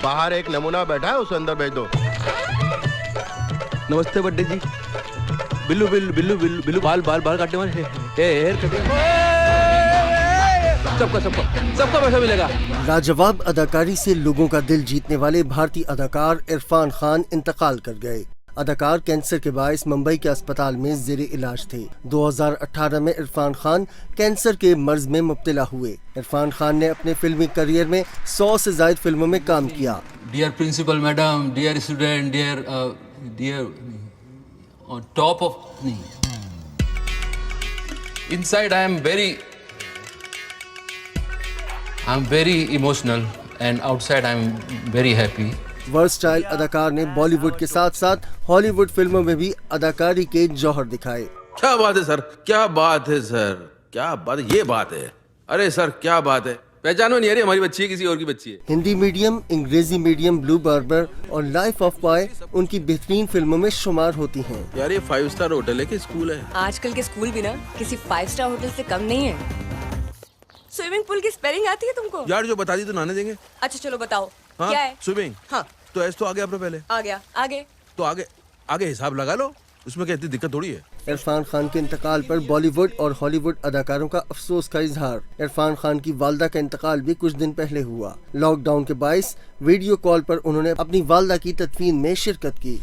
बाहर एक नमूना बैठा है, उसे अंदर भेज दो। नमस्ते बड्डे जी। बिल्लू बिल्लू बिल्लू बिल्लू बिल्लू बाल बाल बाल काटने वाले हेयर कटिंग। सबका सबका सबका पैसा मिलेगा। लाजवाब अदाकारी से लोगों का दिल जीतने वाले भारतीय अदाकार इरफान खान इंतकाल कर गए। अदाकार कैंसर के बायस मुंबई के अस्पताल में जेर इलाज थे। 2018 में इरफान खान कैंसर के मर्ज में मुब्तला हुए। इरफान खान ने अपने फिल्मी करियर में 100 से ज्यादा फिल्मों में काम किया। Dear principal madam, dear student, dear top of नहीं, inside I am very emotional and outside I am very happy. Versatile अदाकार ने बॉलीवुड के साथ साथ हॉलीवुड फिल्मों में भी अदाकारी के जौहर दिखाए। क्या बात है सर, क्या बात है सर, क्या बात है, ये बात है। अरे सर क्या बात है, पहचानो नहीं, अरे हमारी बच्ची है किसी और की बच्ची है। हिंदी मीडियम, अंग्रेजी मीडियम, ब्लू बार्बर और लाइफ ऑफ पाई उनकी बेहतरीन फिल्मों में शुमार होती हैं। यार ये 5 स्टार होटल है कि स्कूल है? आजकल के स्कूल भी ना किसी 5 स्टार होटल से कम नहीं है। स्विमिंग पूल की स्पेलिंग आती है तुमको? यार जो बता दी तो नहाने देंगे। अच्छा चलो बताओ। हाँ? क्या है? स्विमिंग। हाँ तो ऐसे तो आ गया अपने पहले। आ गया, आगे तो आगे आगे हिसाब लगा लो, उसमें क्या इतनी दिक्कत थोड़ी है। इरफान खान के इंतकाल पर बॉलीवुड और हॉलीवुड अदाकारों का अफसोस का इजहार। इरफान खान की वालदा का इंतकाल भी कुछ दिन पहले हुआ। लॉकडाउन के बायस वीडियो कॉल पर उन्होंने अपनी वालदा की तदफीन में शिरकत की।